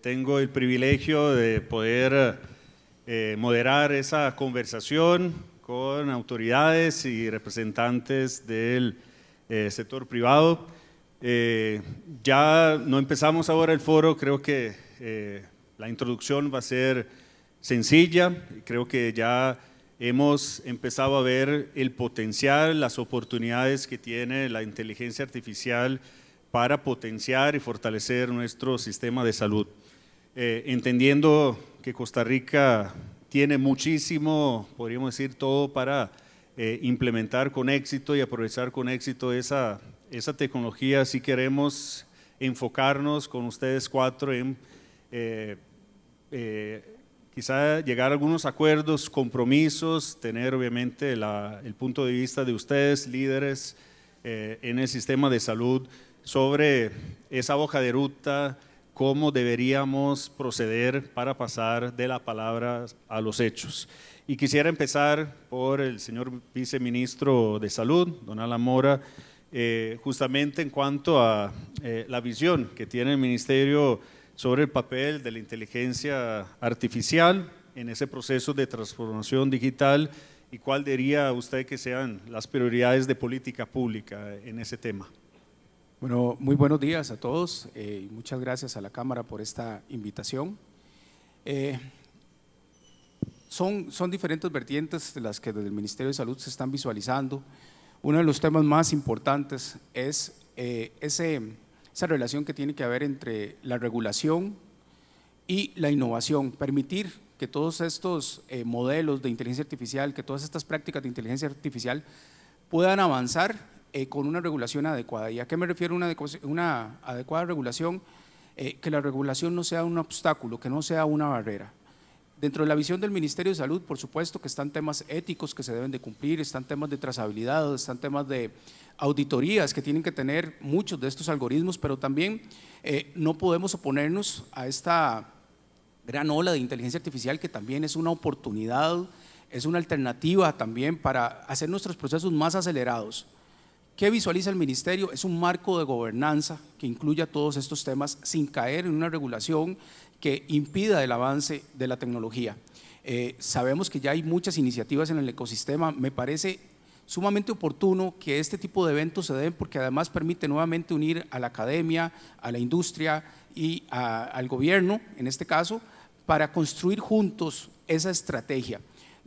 Tengo el privilegio de poder moderar esa conversación con autoridades y representantes del sector privado. Ya no empezamos ahora el foro, creo que la introducción va a ser sencilla, creo que ya hemos empezado a ver el potencial, las oportunidades que tiene la inteligencia artificial para potenciar y fortalecer nuestro sistema de salud. Entendiendo que Costa Rica tiene muchísimo, podríamos decir todo para implementar con éxito y aprovechar con éxito esa tecnología, si queremos enfocarnos con ustedes cuatro en quizá llegar a algunos acuerdos, compromisos, tener obviamente el punto de vista de ustedes, líderes en el sistema de salud, sobre esa hoja de ruta, cómo deberíamos proceder para pasar de la palabra a los hechos. Y quisiera empezar por el señor viceministro de Salud, don Alan Mora, justamente en cuanto a la visión que tiene el ministerio sobre el papel de la inteligencia artificial en ese proceso de transformación digital y cuál diría usted que sean las prioridades de política pública en ese tema. Bueno, muy buenos días a todos y muchas gracias a la Cámara por esta invitación. Son diferentes vertientes de las que desde el Ministerio de Salud se están visualizando. Uno de los temas más importantes es esa relación que tiene que haber entre la regulación y la innovación, permitir que todos estos modelos de inteligencia artificial, que todas estas prácticas de inteligencia artificial puedan avanzar con una regulación adecuada. ¿Y a qué me refiero una adecuada regulación? Que la regulación no sea un obstáculo, que no sea una barrera. Dentro de la visión del Ministerio de Salud, por supuesto que están temas éticos que se deben de cumplir, están temas de trazabilidad, están temas de auditorías que tienen que tener muchos de estos algoritmos, pero también no podemos oponernos a esta gran ola de inteligencia artificial que también es una oportunidad, es una alternativa también para hacer nuestros procesos más acelerados. ¿Qué visualiza el Ministerio? Es un marco de gobernanza que incluya todos estos temas sin caer en una regulación que impida el avance de la tecnología. Sabemos que ya hay muchas iniciativas en el ecosistema, me parece sumamente oportuno que este tipo de eventos se den porque además permite nuevamente unir a la academia, a la industria y al gobierno, en este caso, para construir juntos esa estrategia.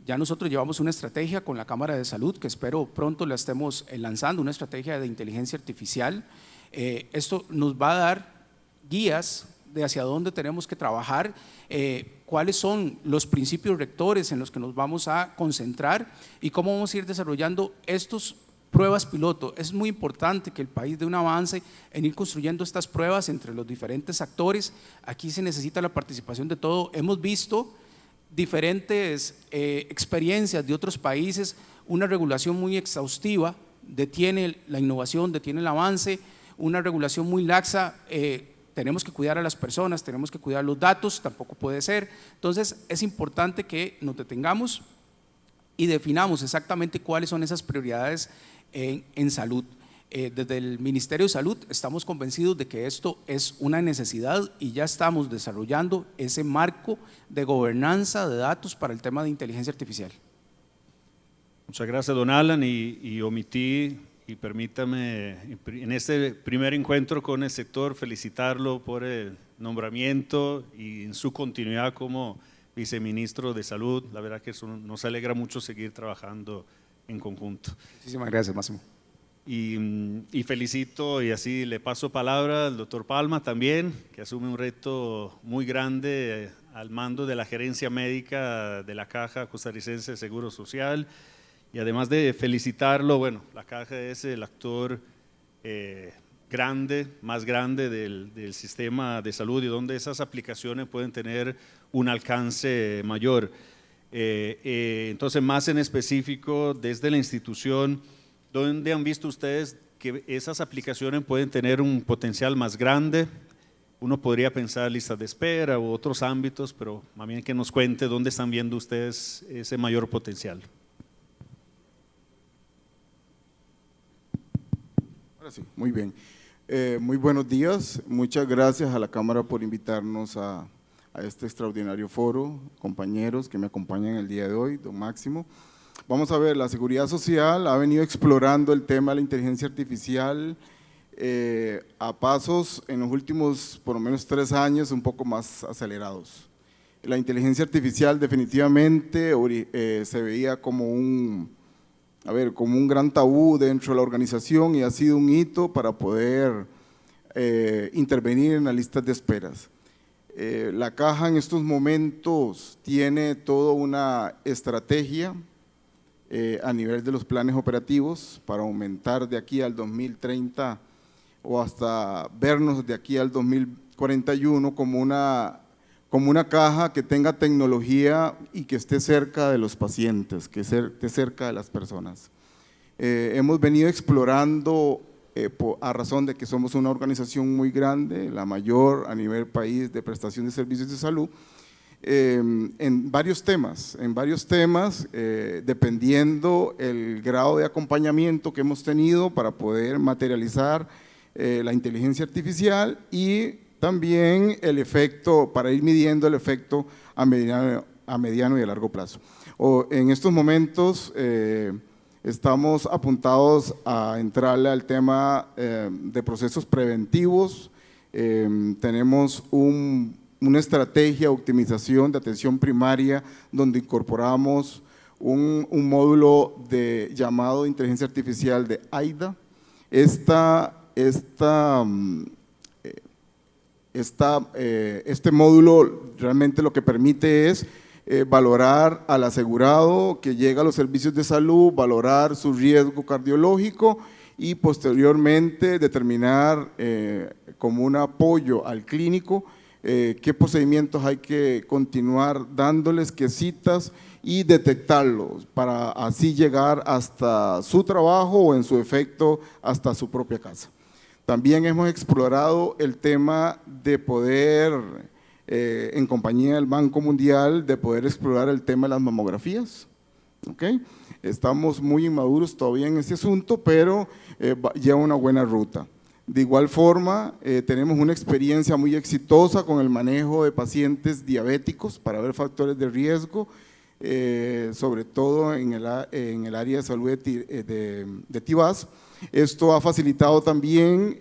Ya nosotros llevamos una estrategia con la Cámara de Salud que espero pronto la estemos lanzando, una estrategia de inteligencia artificial. Esto nos va a dar guías de hacia dónde tenemos que trabajar, cuáles son los principios rectores en los que nos vamos a concentrar y cómo vamos a ir desarrollando estos pruebas piloto. Es muy importante que el país dé un avance en ir construyendo estas pruebas entre los diferentes actores. Aquí se necesita la participación de todo. Hemos visto diferentes experiencias de otros países, una regulación muy exhaustiva detiene la innovación, detiene el avance, una regulación muy laxa, tenemos que cuidar a las personas, tenemos que cuidar los datos, tampoco puede ser. Entonces es importante que nos detengamos y definamos exactamente cuáles son esas prioridades en salud. Desde el Ministerio de Salud estamos convencidos de que esto es una necesidad y ya estamos desarrollando ese marco de gobernanza de datos para el tema de inteligencia artificial. Muchas gracias, don Alan, y omití, y permítame en este primer encuentro con el sector felicitarlo por el nombramiento y en su continuidad como viceministro de Salud. La verdad que eso nos alegra mucho seguir trabajando en conjunto. Muchísimas gracias, Máximo. Y felicito y así le paso palabra al doctor Palma también, que asume un reto muy grande al mando de la gerencia médica de la Caja Costarricense de Seguro Social. Y además de felicitarlo, bueno, la Caja es el actor más grande del sistema de salud y donde esas aplicaciones pueden tener un alcance mayor. Entonces, más en específico, desde la institución, ¿dónde han visto ustedes que esas aplicaciones pueden tener un potencial más grande? Uno podría pensar listas de espera u otros ámbitos, pero más bien que nos cuente dónde están viendo ustedes ese mayor potencial. Ahora sí, muy bien. Muy buenos días, muchas gracias a la Cámara por invitarnos a este extraordinario foro, compañeros que me acompañan el día de hoy, don Máximo. Vamos a ver, la Seguridad Social ha venido explorando el tema de la inteligencia artificial a pasos en los últimos por lo menos 3 años un poco más acelerados. La inteligencia artificial definitivamente se veía como como un gran tabú dentro de la organización y ha sido un hito para poder intervenir en las listas de esperas. La Caja en estos momentos tiene toda una estrategia a nivel de los planes operativos para aumentar de aquí al 2030 o hasta vernos de aquí al 2041 como una caja que tenga tecnología y que esté cerca de los pacientes, que esté cerca de las personas. Hemos venido explorando, a razón de que somos una organización muy grande, la mayor a nivel país de prestación de servicios de salud, en varios temas, dependiendo el grado de acompañamiento que hemos tenido para poder materializar la inteligencia artificial y también el efecto, para ir midiendo el efecto a mediano y a largo plazo. En estos momentos estamos apuntados a entrarle al tema de procesos preventivos, tenemos una estrategia de optimización de atención primaria donde incorporamos un módulo llamado inteligencia artificial de AIDA. Este módulo realmente lo que permite es valorar al asegurado que llega a los servicios de salud, valorar su riesgo cardiológico y posteriormente determinar como un apoyo al clínico qué procedimientos hay que continuar dándoles, qué citas y detectarlos para así llegar hasta su trabajo o en su efecto hasta su propia casa. También hemos explorado el tema de poder, en compañía del Banco Mundial, de poder explorar el tema de las mamografías. ¿Okay? Estamos muy inmaduros todavía en ese asunto, pero lleva una buena ruta. De igual forma, tenemos una experiencia muy exitosa con el manejo de pacientes diabéticos para ver factores de riesgo, sobre todo en el área de salud de Tibás. Esto ha facilitado también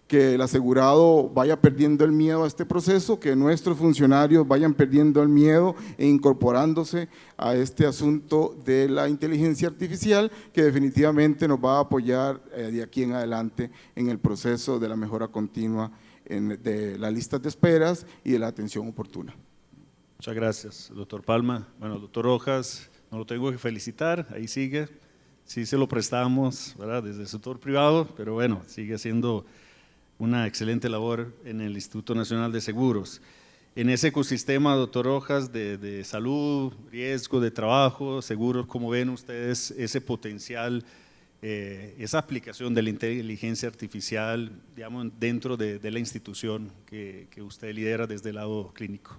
que el asegurado vaya perdiendo el miedo a este proceso, que nuestros funcionarios vayan perdiendo el miedo e incorporándose a este asunto de la inteligencia artificial, que definitivamente nos va a apoyar de aquí en adelante en el proceso de la mejora continua de las listas de esperas y de la atención oportuna. Muchas gracias, doctor Palma. Bueno, doctor Rojas, no lo tengo que felicitar, ahí sigue. Sí se lo prestamos, ¿verdad?, desde el sector privado, pero bueno, sigue haciendo una excelente labor en el Instituto Nacional de Seguros. En ese ecosistema, doctor Rojas, de salud, riesgo de trabajo, seguros, ¿cómo ven ustedes ese potencial, esa aplicación de la inteligencia artificial, digamos, dentro de la institución que usted lidera desde el lado clínico?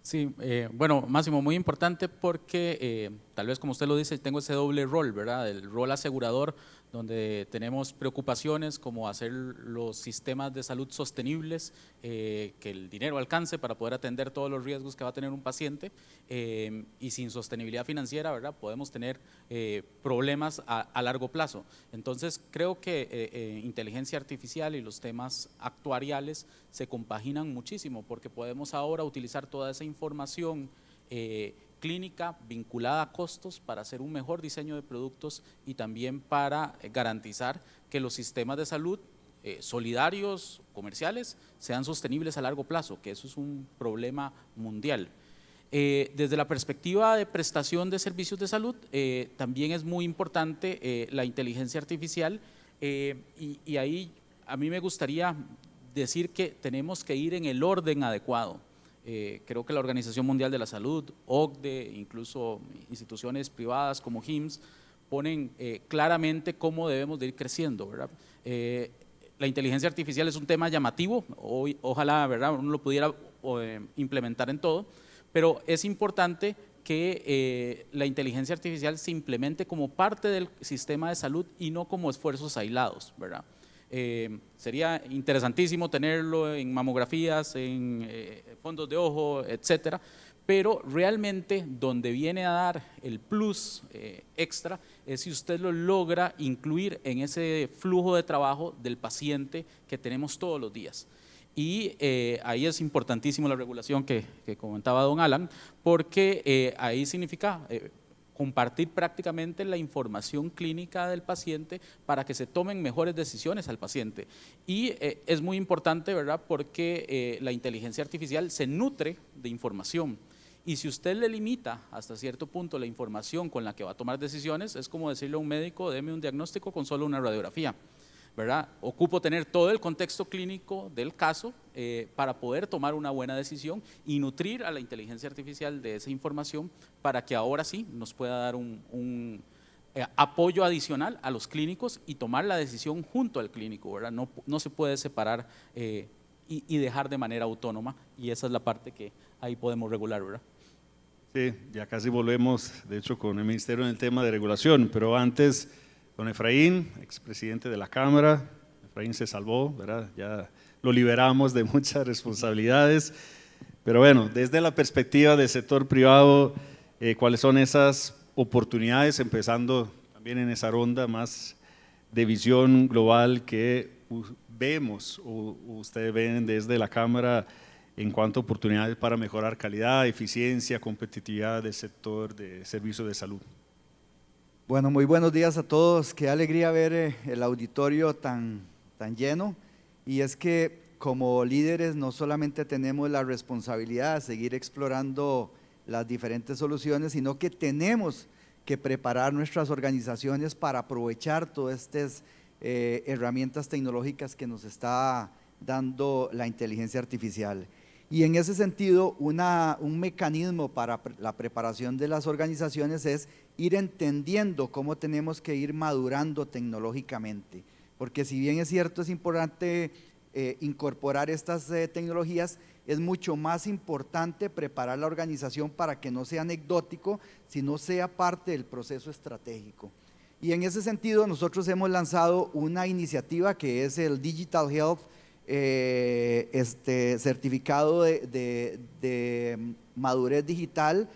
Sí, bueno, Máximo, muy importante porque tal vez como usted lo dice, tengo ese doble rol, ¿verdad? El rol asegurador, donde tenemos preocupaciones como hacer los sistemas de salud sostenibles, que el dinero alcance para poder atender todos los riesgos que va a tener un paciente, y sin sostenibilidad financiera, ¿verdad?, podemos tener problemas a largo plazo. Entonces creo que inteligencia artificial y los temas actuariales se compaginan muchísimo, porque podemos ahora utilizar toda esa información clínica vinculada a costos para hacer un mejor diseño de productos y también para garantizar que los sistemas de salud solidarios, comerciales, sean sostenibles a largo plazo, que eso es un problema mundial. Desde la perspectiva de prestación de servicios de salud, también es muy importante la inteligencia artificial, y ahí a mí me gustaría decir que tenemos que ir en el orden adecuado. Creo que la Organización Mundial de la Salud, OCDE, incluso instituciones privadas como HIMSS, ponen claramente cómo debemos de ir creciendo, ¿verdad? La inteligencia artificial es un tema llamativo, ojalá, ¿verdad?, uno lo pudiera implementar en todo, pero es importante que la inteligencia artificial se implemente como parte del sistema de salud y no como esfuerzos aislados, ¿verdad? Sería interesantísimo tenerlo en mamografías, en fondos de ojo, etcétera, pero realmente donde viene a dar el plus extra es si usted lo logra incluir en ese flujo de trabajo del paciente que tenemos todos los días. Y ahí es importantísimo la regulación que comentaba don Alan, porque ahí significa compartir prácticamente la información clínica del paciente para que se tomen mejores decisiones al paciente. Y es muy importante, ¿verdad?, porque la inteligencia artificial se nutre de información. Y si usted le limita hasta cierto punto la información con la que va a tomar decisiones, es como decirle a un médico, deme un diagnóstico con solo una radiografía, ¿verdad? Ocupo tener todo el contexto clínico del caso para poder tomar una buena decisión y nutrir a la inteligencia artificial de esa información para que ahora sí nos pueda dar un apoyo adicional a los clínicos y tomar la decisión junto al clínico, ¿verdad? No se puede separar y dejar de manera autónoma, y esa es la parte que ahí podemos regular, ¿verdad? Sí, ya casi volvemos, de hecho, con el Ministerio en el tema de regulación, pero antes, don Efraín, expresidente de la Cámara. Efraín se salvó, ¿verdad? Ya lo liberamos de muchas responsabilidades, pero bueno, desde la perspectiva del sector privado, ¿cuáles son esas oportunidades, empezando también en esa ronda más de visión global que vemos o ustedes ven desde la Cámara en cuanto a oportunidades para mejorar calidad, eficiencia, competitividad del sector de servicios de salud? Bueno, muy buenos días a todos. Qué alegría ver el auditorio tan lleno. Y es que como líderes no solamente tenemos la responsabilidad de seguir explorando las diferentes soluciones, sino que tenemos que preparar nuestras organizaciones para aprovechar todas estas herramientas tecnológicas que nos está dando la inteligencia artificial. Y en ese sentido, un mecanismo para la preparación de las organizaciones es ir entendiendo cómo tenemos que ir madurando tecnológicamente. Porque si bien es cierto, es importante incorporar estas tecnologías, es mucho más importante preparar la organización para que no sea anecdótico, sino sea parte del proceso estratégico. Y en ese sentido, nosotros hemos lanzado una iniciativa que es el Digital Health certificado de madurez digital,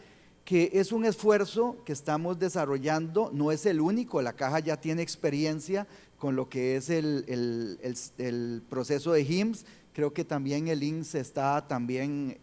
que es un esfuerzo que estamos desarrollando. No es el único, la Caja ya tiene experiencia con lo que es el proceso de HIMSS, creo que también el INSS está también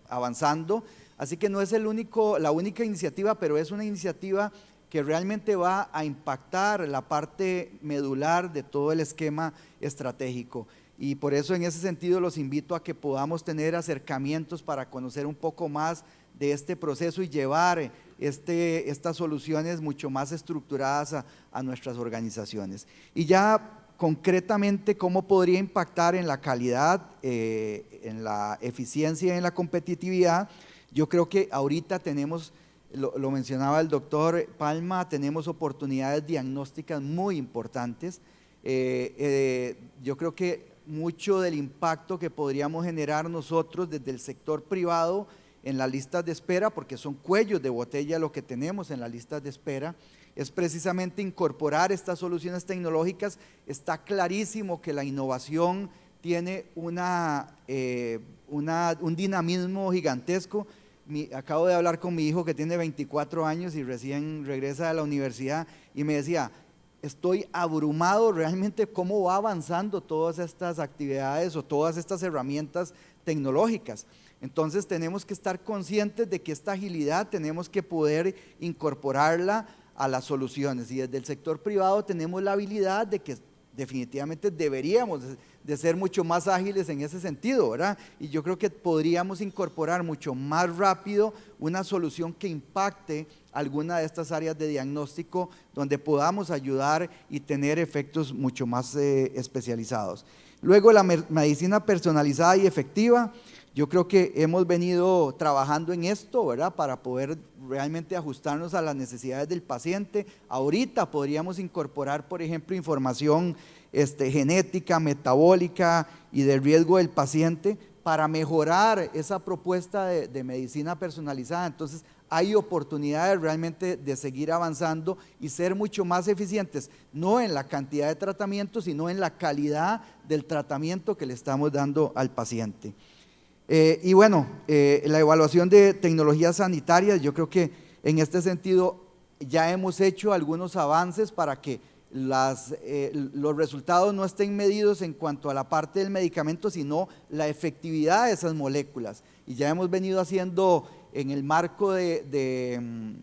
avanzando, así que no es la única iniciativa, pero es una iniciativa que realmente va a impactar la parte medular de todo el esquema estratégico. Y por eso en ese sentido los invito a que podamos tener acercamientos para conocer un poco más de este proceso y llevar estas soluciones mucho más estructuradas a nuestras organizaciones. Y ya concretamente, ¿cómo podría impactar en la calidad, en la eficiencia y en la competitividad? Yo creo que ahorita tenemos, lo mencionaba el doctor Palma, tenemos oportunidades diagnósticas muy importantes. Yo creo que mucho del impacto que podríamos generar nosotros desde el sector privado en las listas de espera, porque son cuellos de botella lo que tenemos en las listas de espera, es precisamente incorporar estas soluciones tecnológicas. Está clarísimo que la innovación tiene un dinamismo gigantesco. Acabo de hablar con mi hijo que tiene 24 años y recién regresa de la universidad y me decía, estoy abrumado realmente cómo va avanzando todas estas actividades o todas estas herramientas tecnológicas. Entonces tenemos que estar conscientes de que esta agilidad tenemos que poder incorporarla a las soluciones, y desde el sector privado tenemos la habilidad de que definitivamente deberíamos de ser mucho más ágiles en ese sentido, ¿verdad? Y yo creo que podríamos incorporar mucho más rápido una solución que impacte alguna de estas áreas de diagnóstico donde podamos ayudar y tener efectos mucho más especializados. Luego la medicina personalizada y efectiva. Yo creo que hemos venido trabajando en esto, ¿verdad?, para poder realmente ajustarnos a las necesidades del paciente. Ahorita podríamos incorporar, por ejemplo, información genética, metabólica y de riesgo del paciente para mejorar esa propuesta de medicina personalizada. Entonces, hay oportunidades realmente de seguir avanzando y ser mucho más eficientes, no en la cantidad de tratamientos, sino en la calidad del tratamiento que le estamos dando al paciente. Y bueno, la evaluación de tecnologías sanitarias, yo creo que en este sentido ya hemos hecho algunos avances para que los resultados no estén medidos en cuanto a la parte del medicamento, sino la efectividad de esas moléculas. Y ya hemos venido haciendo en el marco de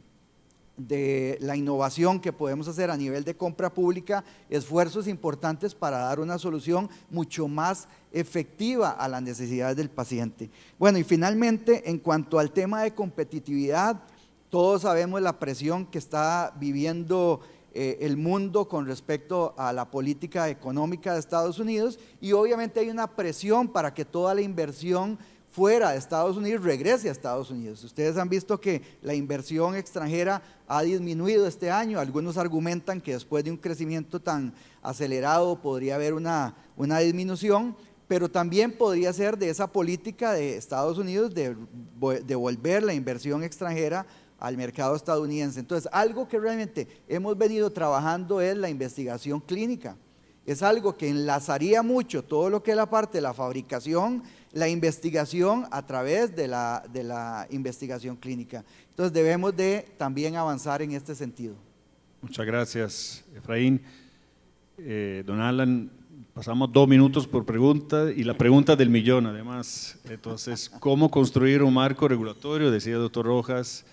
la innovación que podemos hacer a nivel de compra pública, esfuerzos importantes para dar una solución mucho más efectiva a las necesidades del paciente. Bueno, y finalmente, en cuanto al tema de competitividad, todos sabemos la presión que está viviendo el mundo con respecto a la política económica de Estados Unidos, y obviamente hay una presión para que toda la inversión fuera de Estados Unidos regrese a Estados Unidos. Ustedes han visto que la inversión extranjera ha disminuido este año. Algunos argumentan que después de un crecimiento tan acelerado podría haber una disminución, pero también podría ser de esa política de Estados Unidos de devolver la inversión extranjera al mercado estadounidense. Entonces, algo que realmente hemos venido trabajando es la investigación clínica. Es algo que enlazaría mucho todo lo que es la parte de la fabricación, la investigación a través de la investigación clínica. Entonces, debemos de también avanzar en este sentido. Muchas gracias, Efraín. Don Alan, pasamos 2 minutos por pregunta y la pregunta del millón, además. Entonces, ¿cómo construir un marco regulatorio? Decía el doctor Rojas,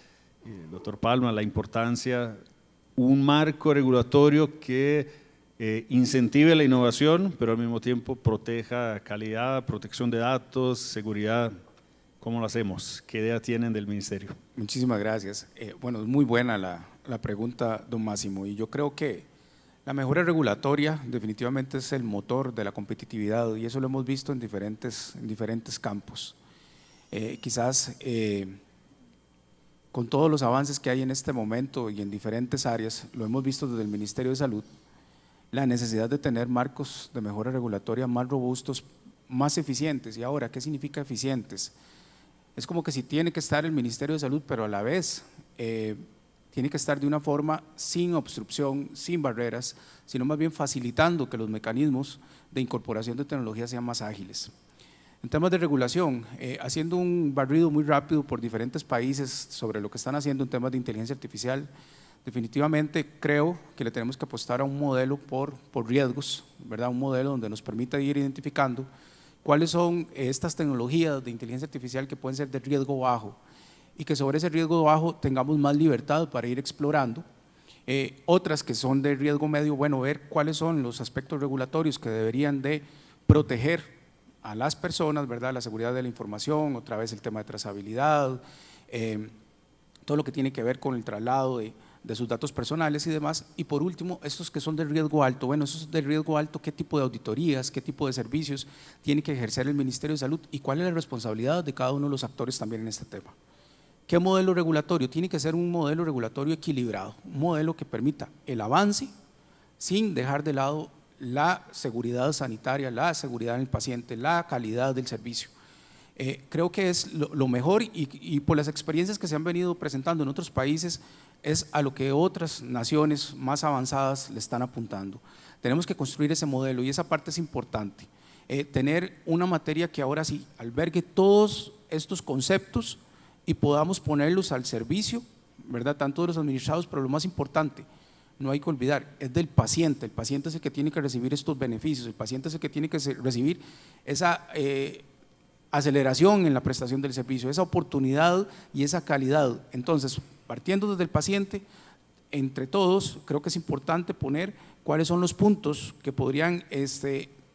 doctor Palma, la importancia, un marco regulatorio que incentive la innovación, pero al mismo tiempo proteja calidad, protección de datos, seguridad. ¿Cómo lo hacemos? ¿Qué idea tienen del ministerio? Muchísimas gracias. Bueno, es muy buena la pregunta, don Máximo, y yo creo que la mejora regulatoria definitivamente es el motor de la competitividad, y eso lo hemos visto en diferentes campos. Quizás con todos los avances que hay en este momento y en diferentes áreas, lo hemos visto desde el Ministerio de Salud, la necesidad de tener marcos de mejora regulatoria más robustos, más eficientes. Y ahora, ¿qué significa eficientes? Es como que si tiene que estar el Ministerio de Salud, pero a la vez tiene que estar de una forma sin obstrucción, sin barreras, sino más bien facilitando que los mecanismos de incorporación de tecnología sean más ágiles. En temas de regulación, haciendo un barrido muy rápido por diferentes países sobre lo que están haciendo en temas de inteligencia artificial, definitivamente creo que le tenemos que apostar a un modelo por riesgos, ¿verdad? Un modelo donde nos permita ir identificando cuáles son estas tecnologías de inteligencia artificial que pueden ser de riesgo bajo y que sobre ese riesgo bajo tengamos más libertad para ir explorando. Otras que son de riesgo medio, bueno, ver cuáles son los aspectos regulatorios que deberían de proteger a las personas, ¿verdad? La seguridad de la información, otra vez el tema de trazabilidad, todo lo que tiene que ver con el traslado de sus datos personales y demás. Y por último, estos que son de riesgo alto. Bueno, esos de riesgo alto, ¿qué tipo de auditorías, qué tipo de servicios tiene que ejercer el Ministerio de Salud y cuál es la responsabilidad de cada uno de los actores también en este tema? ¿Qué modelo regulatorio? Tiene que ser un modelo regulatorio equilibrado, un modelo que permita el avance sin dejar de lado la seguridad sanitaria, la seguridad del paciente, la calidad del servicio. Creo que es lo mejor y por las experiencias que se han venido presentando en otros países es a lo que otras naciones más avanzadas le están apuntando. Tenemos que construir ese modelo y esa parte es importante. Tener una materia que ahora sí albergue todos estos conceptos y podamos ponerlos al servicio, ¿verdad? Tanto de los administrados, pero lo más importante, no hay que olvidar, es del paciente. El paciente es el que tiene que recibir estos beneficios, el paciente es el que tiene que recibir esa aceleración en la prestación del servicio, esa oportunidad y esa calidad. Entonces, partiendo desde el paciente, entre todos, creo que es importante poner cuáles son los puntos que podrían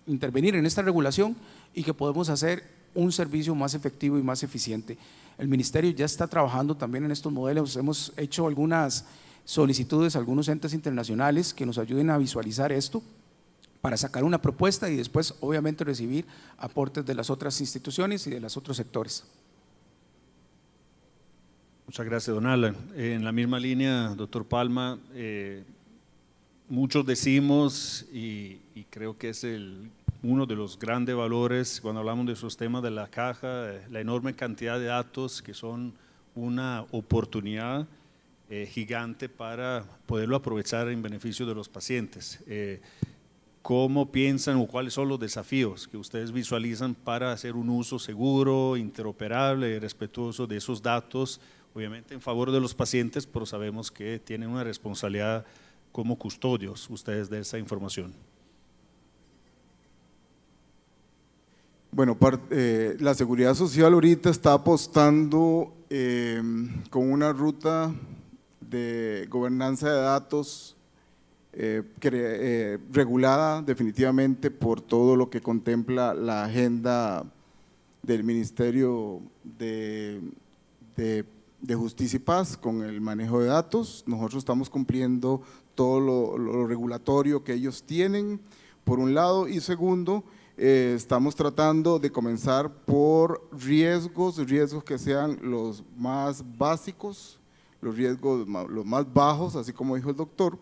intervenir en esta regulación y que podemos hacer un servicio más efectivo y más eficiente. El Ministerio ya está trabajando también en estos modelos, hemos hecho algunas solicitudes a algunos entes internacionales que nos ayuden a visualizar esto para sacar una propuesta y después obviamente recibir aportes de las otras instituciones y de los otros sectores. Muchas gracias, don Alan. En la misma línea, doctor Palma, muchos decimos, y creo que es uno de los grandes valores cuando hablamos de esos temas de la caja, la enorme cantidad de datos que son una oportunidad gigante para poderlo aprovechar en beneficio de los pacientes. ¿Cómo piensan o cuáles son los desafíos que ustedes visualizan para hacer un uso seguro, interoperable y respetuoso de esos datos, obviamente en favor de los pacientes, pero sabemos que tienen una responsabilidad como custodios ustedes de esa información? Bueno, la Seguridad Social ahorita está apostando con una ruta de gobernanza de datos regulada definitivamente por todo lo que contempla la agenda del Ministerio de Justicia y Paz con el manejo de datos. Nosotros estamos cumpliendo todo lo regulatorio que ellos tienen, por un lado, y segundo, estamos tratando de comenzar por riesgos que sean los más básicos, los riesgos los más bajos, así como dijo el doctor,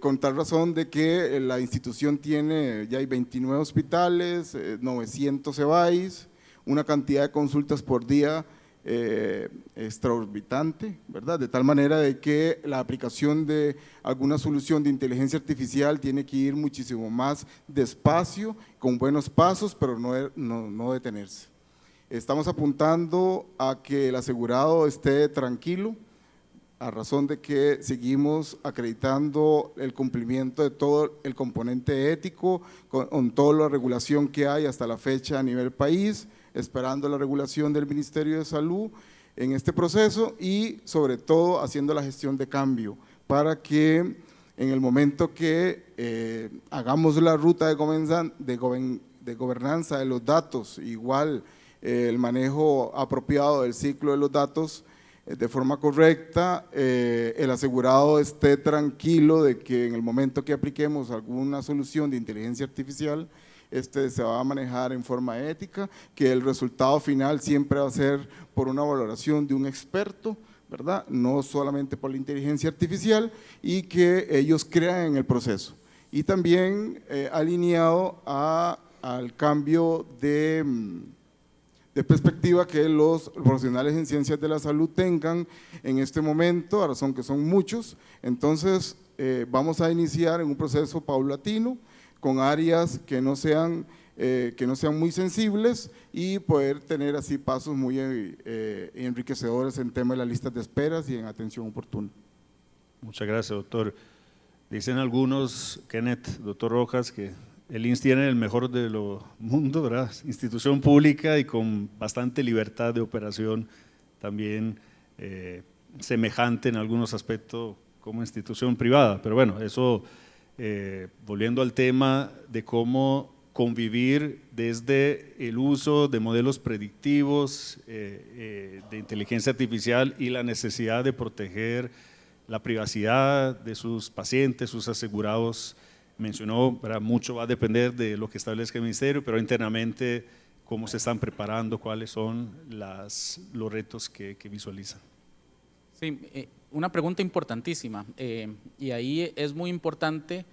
con tal razón de que la institución ya hay 29 hospitales, 900 EBAIS, una cantidad de consultas por día extraorbitante, ¿verdad? De tal manera de que la aplicación de alguna solución de inteligencia artificial tiene que ir muchísimo más despacio, con buenos pasos, pero no detenerse. Estamos apuntando a que el asegurado esté tranquilo, a razón de que seguimos acreditando el cumplimiento de todo el componente ético, con toda la regulación que hay hasta la fecha a nivel país, esperando la regulación del Ministerio de Salud en este proceso y sobre todo haciendo la gestión de cambio para que en el momento que hagamos la ruta de gobernanza de los datos, igual el manejo apropiado del ciclo de los datos de forma correcta, el asegurado esté tranquilo de que en el momento que apliquemos alguna solución de inteligencia artificial, se va a manejar en forma ética, que el resultado final siempre va a ser por una valoración de un experto, ¿verdad? No solamente por la inteligencia artificial, y que ellos crean en el proceso. Y también alineado al cambio de perspectiva que los profesionales en ciencias de la salud tengan en este momento, a razón que son muchos. Entonces vamos a iniciar en un proceso paulatino, con áreas que no sean muy sensibles y poder tener así pasos muy enriquecedores en tema de las listas de esperas y en atención oportuna. Muchas gracias, doctor. Dicen algunos, Kenneth, doctor Rojas, que el INS tiene el mejor de lo mundo, ¿verdad? Institución pública y con bastante libertad de operación, también semejante en algunos aspectos como institución privada, pero bueno, eso… volviendo al tema de cómo convivir desde el uso de modelos predictivos de inteligencia artificial y la necesidad de proteger la privacidad de sus pacientes, sus asegurados. Mencionó, ¿verdad? Mucho va a depender de lo que establezca el ministerio, pero internamente cómo se están preparando, cuáles son los retos que visualizan. Sí, una pregunta importantísima y ahí es muy importante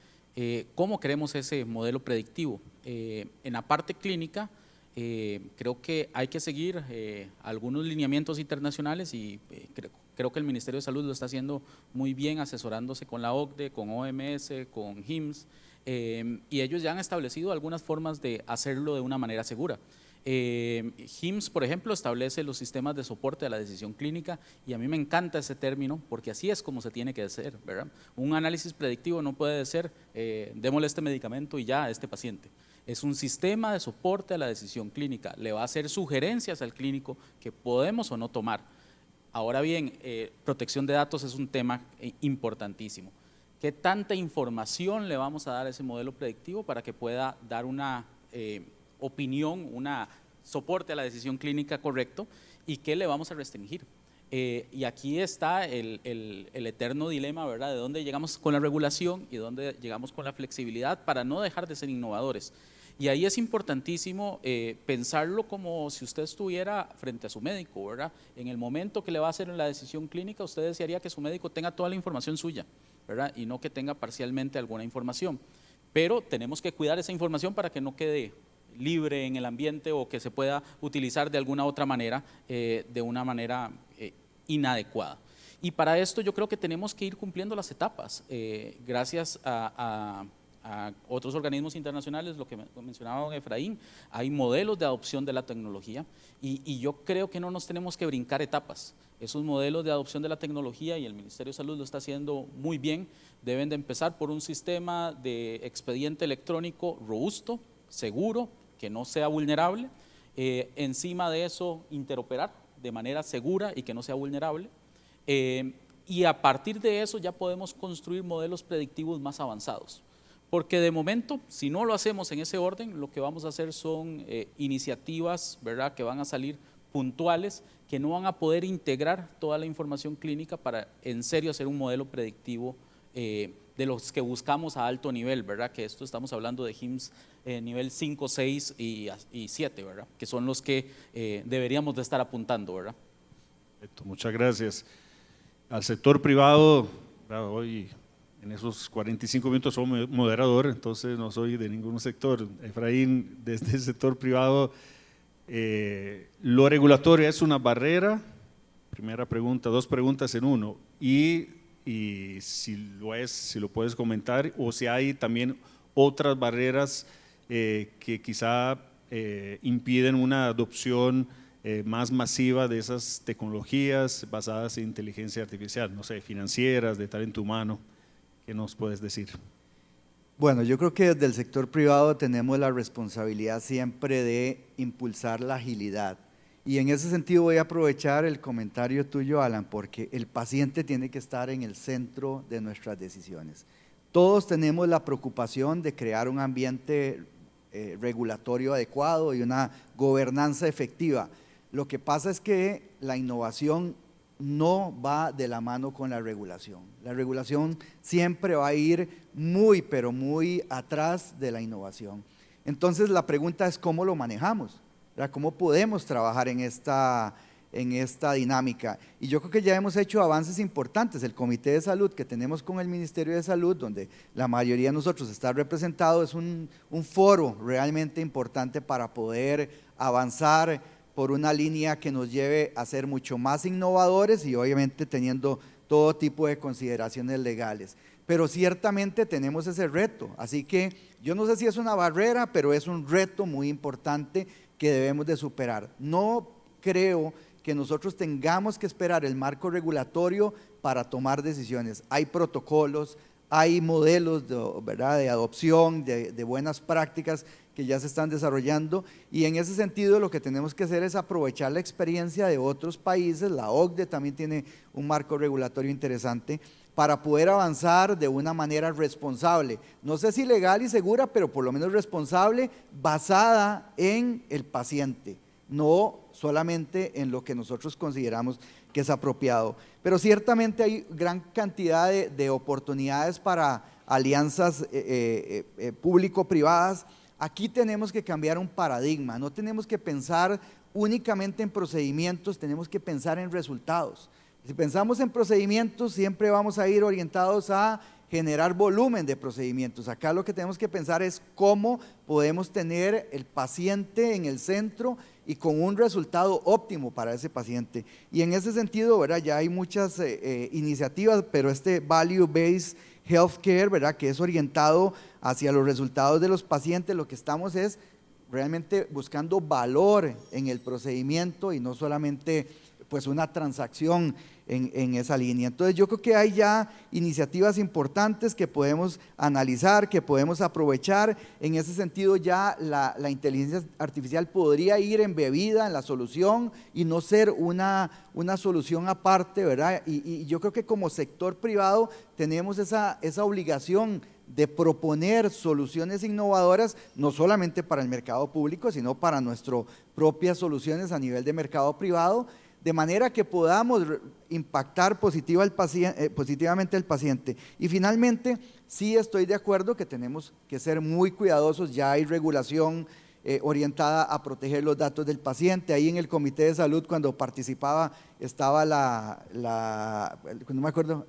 cómo queremos ese modelo predictivo. En la parte clínica creo que hay que seguir algunos lineamientos internacionales y creo que el Ministerio de Salud lo está haciendo muy bien asesorándose con la OCDE, con OMS, con HIMSS y ellos ya han establecido algunas formas de hacerlo de una manera segura. HIMSS, por ejemplo, establece los sistemas de soporte a la decisión clínica y a mí me encanta ese término porque así es como se tiene que hacer, ¿verdad? Un análisis predictivo no puede ser démosle este medicamento y ya a este paciente. Es un sistema de soporte a la decisión clínica, le va a hacer sugerencias al clínico que podemos o no tomar. Ahora bien, protección de datos es un tema importantísimo. ¿Qué tanta información le vamos a dar a ese modelo predictivo para que pueda dar una opinión, una soporte a la decisión clínica correcto y qué le vamos a restringir? Y aquí está el eterno dilema, ¿verdad? De dónde llegamos con la regulación y dónde llegamos con la flexibilidad para no dejar de ser innovadores. Y ahí es importantísimo pensarlo como si usted estuviera frente a su médico, ¿verdad? En el momento que le va a hacer la decisión clínica, usted desearía que su médico tenga toda la información suya, ¿verdad? Y no que tenga parcialmente alguna información. Pero tenemos que cuidar esa información para que no quede libre en el ambiente o que se pueda utilizar de alguna otra manera, de una manera inadecuada. Y para esto yo creo que tenemos que ir cumpliendo las etapas. Gracias a otros organismos internacionales, lo que mencionaba don Efraín, hay modelos de adopción de la tecnología y yo creo que no nos tenemos que brincar etapas. Esos modelos de adopción de la tecnología, y el Ministerio de Salud lo está haciendo muy bien, deben de empezar por un sistema de expediente electrónico robusto, seguro, que no sea vulnerable. Encima de eso, interoperar de manera segura y que no sea vulnerable. Y a partir de eso ya podemos construir modelos predictivos más avanzados. Porque de momento, si no lo hacemos en ese orden, lo que vamos a hacer son iniciativas, ¿verdad?, que van a salir puntuales, que no van a poder integrar toda la información clínica para en serio hacer un modelo predictivo de los que buscamos a alto nivel, ¿verdad? Que esto estamos hablando de HIMSS nivel 5, 6 y 7, ¿verdad? Que son los que deberíamos de estar apuntando, ¿verdad? Perfecto, muchas gracias. Al sector privado, hoy en esos 45 minutos soy moderador, entonces no soy de ningún sector. Efraín, desde el sector privado, ¿lo regulatorio es una barrera? Primera pregunta, dos preguntas en uno. Y si lo es, si lo puedes comentar, o si hay también otras barreras que quizá impiden una adopción más masiva de esas tecnologías basadas en inteligencia artificial, no sé, financieras, de talento humano. ¿Qué nos puedes decir? Bueno, yo creo que desde el sector privado tenemos la responsabilidad siempre de impulsar la agilidad. Y en ese sentido voy a aprovechar el comentario tuyo, Alan, porque el paciente tiene que estar en el centro de nuestras decisiones. Todos tenemos la preocupación de crear un ambiente regulatorio adecuado y una gobernanza efectiva. Lo que pasa es que la innovación no va de la mano con la regulación. La regulación siempre va a ir muy, pero muy atrás de la innovación. Entonces la pregunta es cómo lo manejamos, ¿verdad? ¿Cómo podemos trabajar en esta dinámica? Y yo creo que ya hemos hecho avances importantes. El Comité de Salud que tenemos con el Ministerio de Salud, donde la mayoría de nosotros está representado, es un foro realmente importante para poder avanzar por una línea que nos lleve a ser mucho más innovadores y obviamente teniendo todo tipo de consideraciones legales. Pero ciertamente tenemos ese reto, así que yo no sé si es una barrera, pero es un reto muy importante que debemos de superar. No creo que nosotros tengamos que esperar el marco regulatorio para tomar decisiones. Hay protocolos, hay modelos ¿verdad?, de adopción, de buenas prácticas que ya se están desarrollando, y en ese sentido lo que tenemos que hacer es aprovechar la experiencia de otros países. La OCDE también tiene un marco regulatorio interesante para poder avanzar de una manera responsable, no sé si legal y segura, pero por lo menos responsable, basada en el paciente, no solamente en lo que nosotros consideramos que es apropiado. Pero ciertamente hay gran cantidad de oportunidades para alianzas público-privadas. Aquí tenemos que cambiar un paradigma, no tenemos que pensar únicamente en procedimientos, tenemos que pensar en resultados. Si pensamos en procedimientos, siempre vamos a ir orientados a generar volumen de procedimientos. Acá lo que tenemos que pensar es cómo podemos tener el paciente en el centro y con un resultado óptimo para ese paciente. Y en ese sentido, ¿verdad?, ya hay muchas iniciativas, pero este Value-Based Healthcare, ¿verdad?, que es orientado hacia los resultados de los pacientes, lo que estamos es realmente buscando valor en el procedimiento y no solamente pues una transacción en esa línea. Entonces yo creo que hay ya iniciativas importantes que podemos analizar, que podemos aprovechar. En ese sentido ya la inteligencia artificial podría ir embebida en la solución y no ser una solución aparte, ¿verdad? Y yo creo que como sector privado tenemos esa obligación de proponer soluciones innovadoras, no solamente para el mercado público, sino para nuestras propias soluciones a nivel de mercado privado, de manera que podamos impactar positivamente al paciente. Y finalmente, sí estoy de acuerdo que tenemos que ser muy cuidadosos. Ya hay regulación orientada a proteger los datos del paciente. Ahí en el Comité de Salud, cuando participaba, estaba no me acuerdo,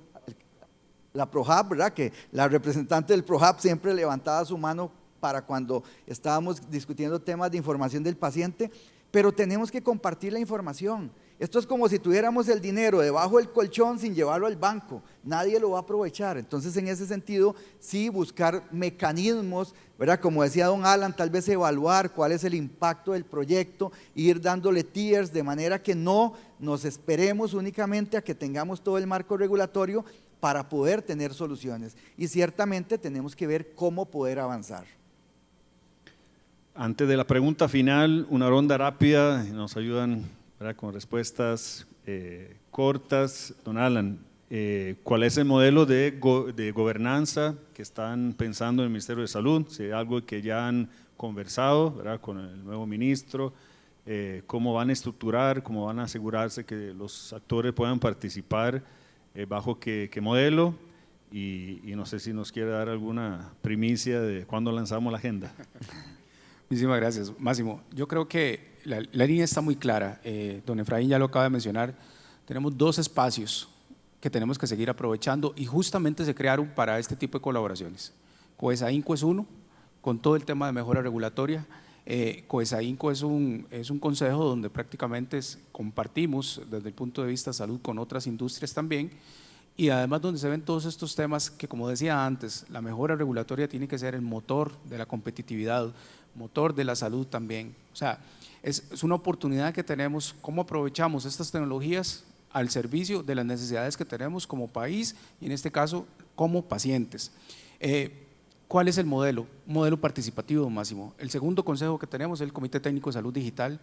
la PROHAB, ¿verdad?, que la representante del PROHAB siempre levantaba su mano para cuando estábamos discutiendo temas de información del paciente, pero tenemos que compartir la información. Esto es como si tuviéramos el dinero debajo del colchón sin llevarlo al banco, nadie lo va a aprovechar. Entonces, en ese sentido, sí buscar mecanismos, ¿verdad? Como decía don Alan, tal vez evaluar cuál es el impacto del proyecto, ir dándole tiers de manera que no nos esperemos únicamente a que tengamos todo el marco regulatorio para poder tener soluciones. Y ciertamente tenemos que ver cómo poder avanzar. Antes de la pregunta final, una ronda rápida, nos ayudan, ¿verdad?, con respuestas cortas. Don Alan, ¿cuál es el modelo de gobernanza que están pensando en el Ministerio de Salud? Si hay algo que ya han conversado, ¿verdad?, con el nuevo ministro, cómo van a estructurar, cómo van a asegurarse que los actores puedan participar, bajo qué modelo, y no sé si nos quiere dar alguna primicia de cuándo lanzamos la agenda. Muchísimas gracias, Máximo. Yo creo que la línea está muy clara. Don Efraín ya lo acaba de mencionar. Tenemos 2 espacios que tenemos que seguir aprovechando y justamente se crearon para este tipo de colaboraciones. COESA-INCO es uno, con todo el tema de mejora regulatoria. COESA-INCO es un consejo donde prácticamente compartimos desde el punto de vista de salud con otras industrias también, y además donde se ven todos estos temas que, como decía antes, la mejora regulatoria tiene que ser el motor de la competitividad, motor de la salud también. O sea, es una oportunidad que tenemos, cómo aprovechamos estas tecnologías al servicio de las necesidades que tenemos como país y en este caso como pacientes. ¿Cuál es el modelo? Un modelo participativo, Máximo. El segundo consejo que tenemos es el Comité Técnico de Salud Digital.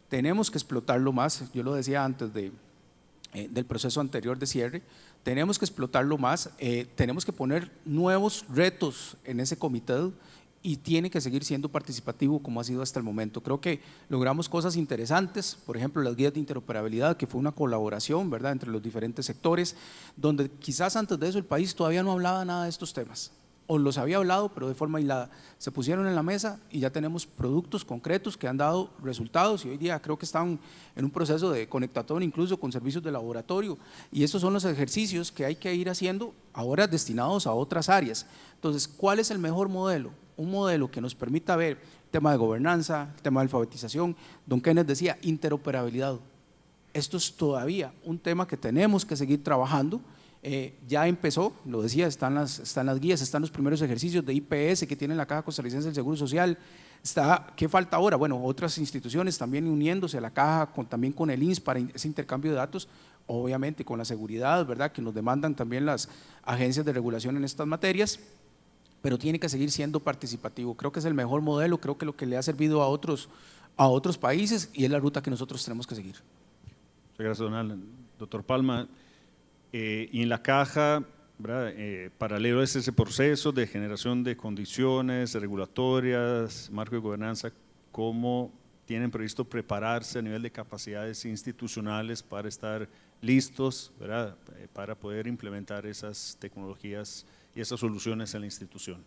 Tenemos que explotarlo más, yo lo decía antes del proceso anterior de cierre, tenemos que explotarlo más, tenemos que poner nuevos retos en ese comité y tiene que seguir siendo participativo como ha sido hasta el momento. Creo que logramos cosas interesantes, por ejemplo las guías de interoperabilidad, que fue una colaboración, ¿verdad?, entre los diferentes sectores, donde quizás antes de eso el país todavía no hablaba nada de estos temas, o los había hablado pero de forma aislada. Se pusieron en la mesa y ya tenemos productos concretos que han dado resultados y hoy día creo que están en un proceso de conectatorio incluso con servicios de laboratorio, y estos son los ejercicios que hay que ir haciendo ahora destinados a otras áreas. Entonces, ¿cuál es el mejor modelo? Un modelo que nos permita ver el tema de gobernanza, el tema de alfabetización. Don Kenneth decía interoperabilidad. Esto es todavía un tema que tenemos que seguir trabajando. Ya empezó, lo decía, están las guías, están los primeros ejercicios de IPS que tiene la Caja Costarricense del Seguro Social. ¿Qué falta ahora? Bueno, otras instituciones también uniéndose a la Caja, también con el INS para ese intercambio de datos, obviamente con la seguridad, ¿verdad?, que nos demandan también las agencias de regulación en estas materias, pero tiene que seguir siendo participativo. Creo que es el mejor modelo, creo que lo que le ha servido a otros países y es la ruta que nosotros tenemos que seguir. Muchas gracias, don Alan. Doctor Palma, y en la Caja, ¿verdad?, paralelo es ese proceso de generación de condiciones regulatorias, marco de gobernanza, ¿cómo tienen previsto prepararse a nivel de capacidades institucionales para estar listos, ¿verdad?, para poder implementar esas tecnologías y esas soluciones en la institución?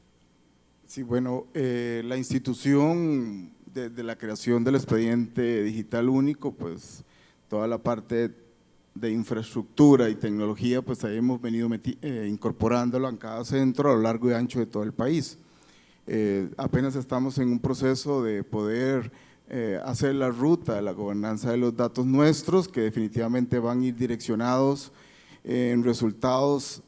Sí, bueno, la institución de la creación del expediente digital único, pues toda la parte de infraestructura y tecnología, pues ahí hemos venido incorporándolo en cada centro a lo largo y ancho de todo el país. Apenas estamos en un proceso de poder hacer la ruta de la gobernanza de los datos nuestros, que definitivamente van a ir direccionados en resultados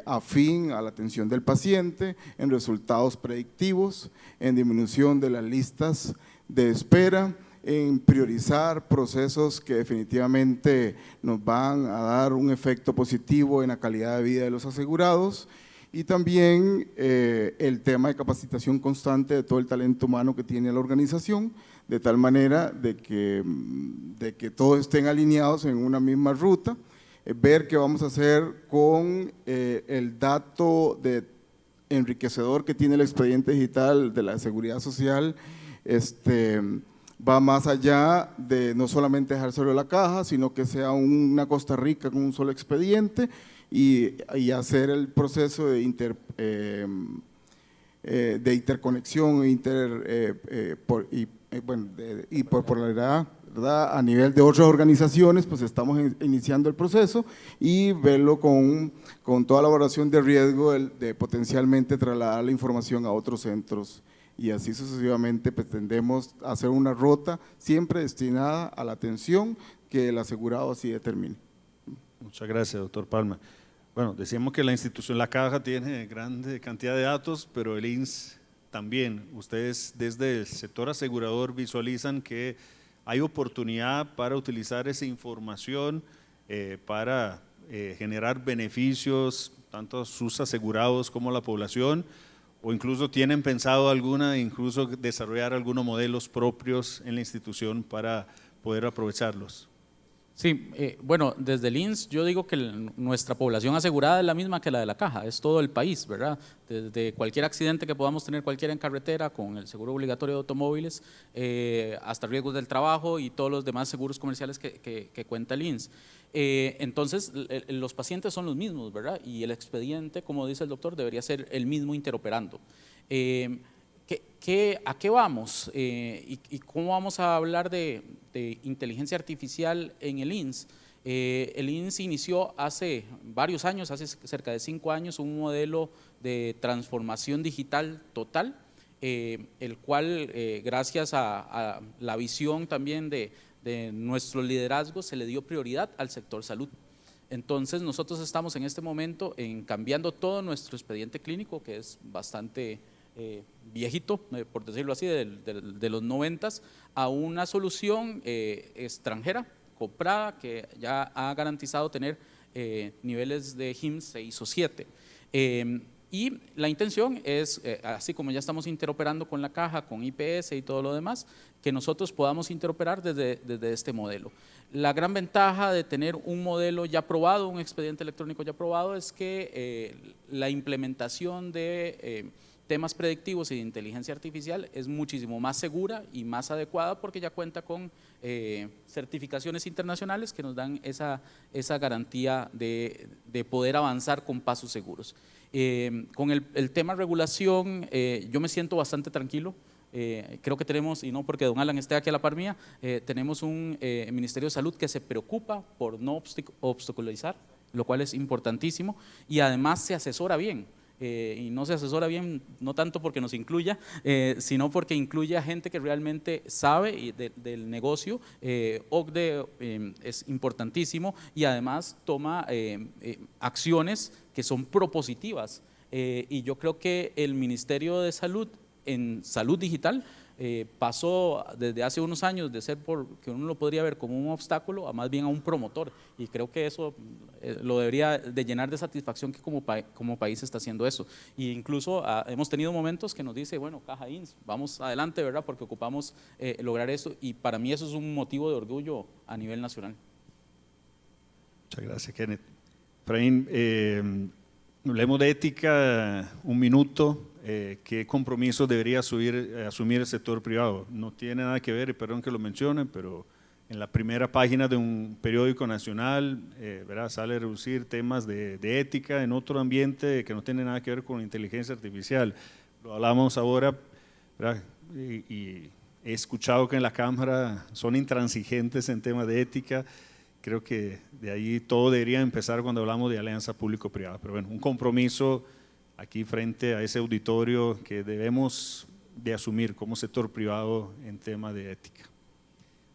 afín a la atención del paciente, en resultados predictivos, en disminución de las listas de espera, en priorizar procesos que definitivamente nos van a dar un efecto positivo en la calidad de vida de los asegurados, y también el tema de capacitación constante de todo el talento humano que tiene la organización, de tal manera de que todos estén alineados en una misma ruta, ver qué vamos a hacer con el dato enriquecedor que tiene el expediente digital de la Seguridad Social. Va más allá de no solamente dejar solo la caja, sino que sea una Costa Rica con un solo expediente y hacer el proceso de interconexión y por polaridad, ¿verdad?, a nivel de otras organizaciones. Pues estamos iniciando el proceso y verlo con toda la evaluación de riesgo de potencialmente trasladar la información a otros centros, y así sucesivamente pretendemos hacer una ruta siempre destinada a la atención que el asegurado así determine. Muchas gracias, doctor Palma. Bueno, decíamos que la institución La Caja tiene grande cantidad de datos, pero el INS también. Ustedes desde el sector asegurador visualizan que hay oportunidad para utilizar esa información para generar beneficios tanto a sus asegurados como a la población, o incluso tienen pensado incluso desarrollar algunos modelos propios en la institución para poder aprovecharlos. Sí, bueno, desde el INS yo digo que nuestra población asegurada es la misma que la de la Caja, es todo el país, ¿verdad? Desde cualquier accidente que podamos tener cualquiera en carretera con el seguro obligatorio de automóviles, hasta riesgos del trabajo y todos los demás seguros comerciales que cuenta el INS. Entonces, los pacientes son los mismos, ¿verdad? Y el expediente, como dice el doctor, debería ser el mismo interoperando. ¿A qué vamos? ¿Y cómo vamos a hablar de inteligencia artificial en el INS? El INS inició hace varios años, hace cerca de 5 años, un modelo de transformación digital total, el cual, gracias a la visión también de nuestro liderazgo, se le dio prioridad al sector salud. Entonces, nosotros estamos en este momento cambiando todo nuestro expediente clínico, que es bastante viejito, por decirlo así, de los 90s, a una solución extranjera, comprada, que ya ha garantizado tener niveles de HIMSS 6 o 7. Y la intención es, así como ya estamos interoperando con la Caja, con IPS y todo lo demás, que nosotros podamos interoperar desde este modelo. La gran ventaja de tener un modelo ya probado, un expediente electrónico ya probado, es que la implementación de temas predictivos y de inteligencia artificial es muchísimo más segura y más adecuada, porque ya cuenta con certificaciones internacionales que nos dan esa garantía de poder avanzar con pasos seguros. Con el tema regulación, yo me siento bastante tranquilo. Creo que tenemos, y no porque don Alan esté aquí a la par mía, tenemos un Ministerio de Salud que se preocupa por no obstaculizar, lo cual es importantísimo, y además se asesora bien. Y no se asesora bien, no tanto porque nos incluya, sino porque incluye a gente que realmente sabe del negocio. OCDE es importantísimo, y además toma acciones que son propositivas. Y yo creo que el Ministerio de Salud en salud digital pasó desde hace unos años de ser, que uno lo podría ver como un obstáculo, a más bien a un promotor, y creo que eso lo debería de llenar de satisfacción, que como país está haciendo eso. Y incluso hemos tenido momentos que nos dice, bueno, Caja INS, vamos adelante, ¿verdad? Porque ocupamos lograr esto, y para mí eso es un motivo de orgullo a nivel nacional. Muchas gracias, Kenneth. Efraín, hablemos de ética un minuto. ¿Qué compromisos debería asumir el sector privado? No tiene nada que ver, y perdón que lo mencione, pero en la primera página de un periódico nacional ¿verdad? Sale a reducir temas de ética en otro ambiente que no tiene nada que ver con inteligencia artificial. Lo hablamos ahora, ¿verdad? Y he escuchado que en la Cámara son intransigentes en temas de ética. Creo que de ahí todo debería empezar cuando hablamos de alianza público-privada. Pero bueno, un compromiso aquí frente a ese auditorio que debemos de asumir como sector privado en tema de ética.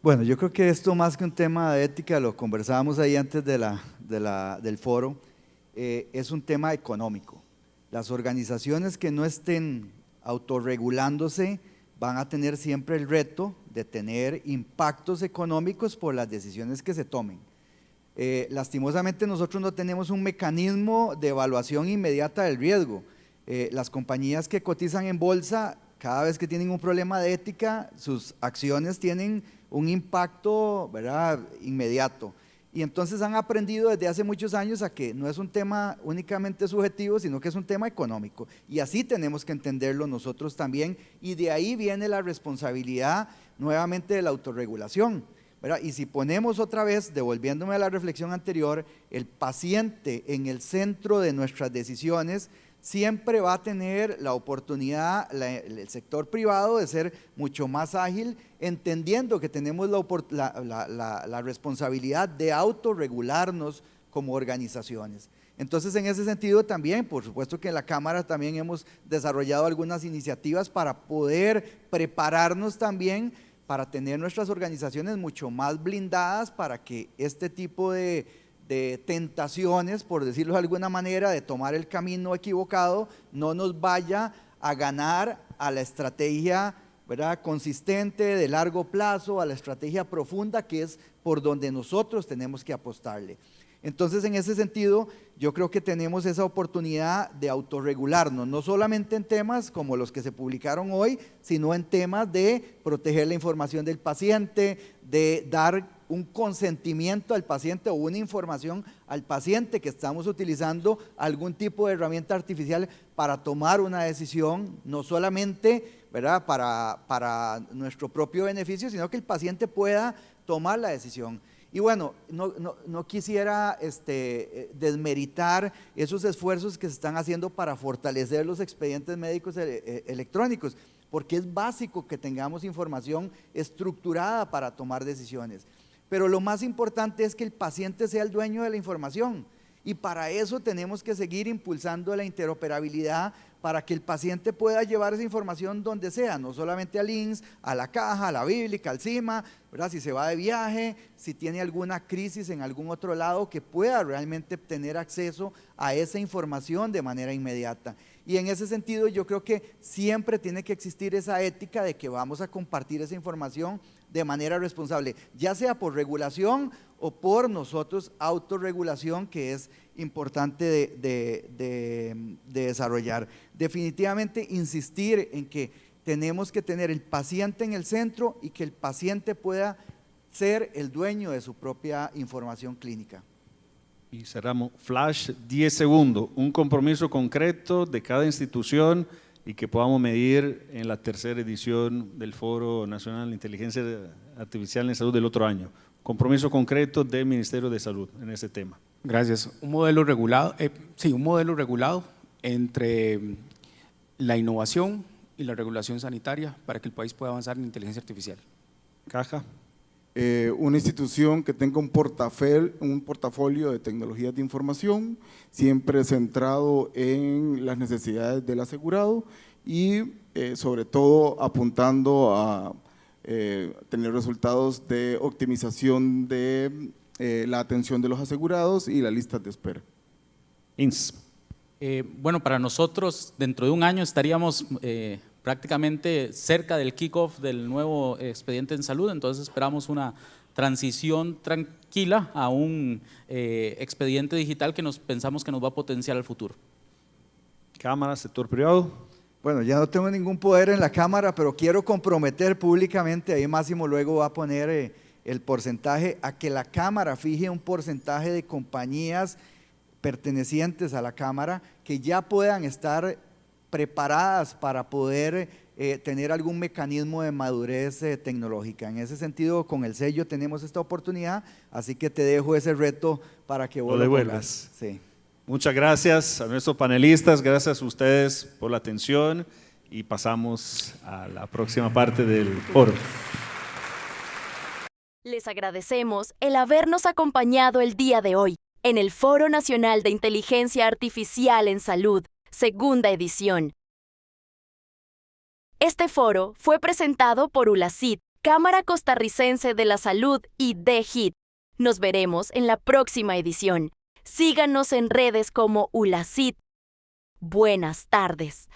Bueno, yo creo que esto, más que un tema de ética, lo conversábamos ahí antes del foro, es un tema económico. Las organizaciones que no estén autorregulándose van a tener siempre el reto de tener impactos económicos por las decisiones que se tomen. Lastimosamente nosotros no tenemos un mecanismo de evaluación inmediata del riesgo. Las compañías que cotizan en bolsa, cada vez que tienen un problema de ética, sus acciones tienen un impacto, ¿verdad?, inmediato. Y entonces han aprendido desde hace muchos años a que no es un tema únicamente subjetivo, sino que es un tema económico. Y así tenemos que entenderlo nosotros también, y de ahí viene la responsabilidad nuevamente de la autorregulación, ¿verdad? Y si ponemos otra vez, devolviéndome a la reflexión anterior, el paciente en el centro de nuestras decisiones, siempre va a tener la oportunidad, el sector privado, de ser mucho más ágil, entendiendo que tenemos la responsabilidad de autorregularnos como organizaciones. Entonces, en ese sentido también, por supuesto que en la Cámara también hemos desarrollado algunas iniciativas para poder prepararnos también para tener nuestras organizaciones mucho más blindadas para que este tipo de tentaciones, por decirlo de alguna manera, de tomar el camino equivocado, no nos vaya a ganar a la estrategia, ¿verdad?, consistente, de largo plazo, a la estrategia profunda, que es por donde nosotros tenemos que apostarle. Entonces, en ese sentido, yo creo que tenemos esa oportunidad de autorregularnos, no solamente en temas como los que se publicaron hoy, sino en temas de proteger la información del paciente, de dar un consentimiento al paciente o una información al paciente que estamos utilizando algún tipo de herramienta artificial para tomar una decisión, no solamente, ¿verdad?, para nuestro propio beneficio, sino que el paciente pueda tomar la decisión. Y bueno, no quisiera desmeritar esos esfuerzos que se están haciendo para fortalecer los expedientes médicos electrónicos, porque es básico que tengamos información estructurada para tomar decisiones. Pero lo más importante es que el paciente sea el dueño de la información, y para eso tenemos que seguir impulsando la interoperabilidad para que el paciente pueda llevar esa información donde sea, no solamente al INSS, a la caja, a la bíblica, al CIMA, ¿verdad?, si se va de viaje, si tiene alguna crisis en algún otro lado, que pueda realmente tener acceso a esa información de manera inmediata. Y en ese sentido yo creo que siempre tiene que existir esa ética de que vamos a compartir esa información de manera responsable, ya sea por regulación o por nosotros autorregulación, que es importante de desarrollar. Definitivamente insistir en que tenemos que tener el paciente en el centro y que el paciente pueda ser el dueño de su propia información clínica. Y cerramos. Flash, 10 segundos. Un compromiso concreto de cada institución y que podamos medir en la tercera edición del Foro Nacional de Inteligencia Artificial en Salud del otro año. Compromiso concreto del Ministerio de Salud en ese tema. Gracias. Un modelo regulado, un modelo regulado entre la innovación y la regulación sanitaria para que el país pueda avanzar en inteligencia artificial. Caja. Una institución que tenga un portafolio de tecnologías de información, siempre centrado en las necesidades del asegurado y sobre todo apuntando a tener resultados de optimización de la atención de los asegurados y las listas de espera. INSS. Bueno, para nosotros dentro de un año estaríamos prácticamente cerca del kickoff del nuevo expediente en salud, entonces esperamos una transición tranquila a un expediente digital que pensamos que nos va a potenciar al futuro. Cámara, sector privado. Bueno, ya no tengo ningún poder en la Cámara, pero quiero comprometer públicamente, ahí Máximo luego va a poner el porcentaje, a que la Cámara fije un porcentaje de compañías pertenecientes a la Cámara que ya puedan estar preparadas para poder tener algún mecanismo de madurez tecnológica. En ese sentido, con el sello tenemos esta oportunidad, así que te dejo ese reto para que vos lo devuelvas. Sí. Muchas gracias a nuestros panelistas, gracias a ustedes por la atención y pasamos a la próxima parte del foro. Les agradecemos el habernos acompañado el día de hoy en el Foro Nacional de Inteligencia Artificial en Salud, segunda edición. Este foro fue presentado por ULACIT, Cámara Costarricense de la Salud y DHIT. Nos veremos en la próxima edición. Síganos en redes como ULACIT. Buenas tardes.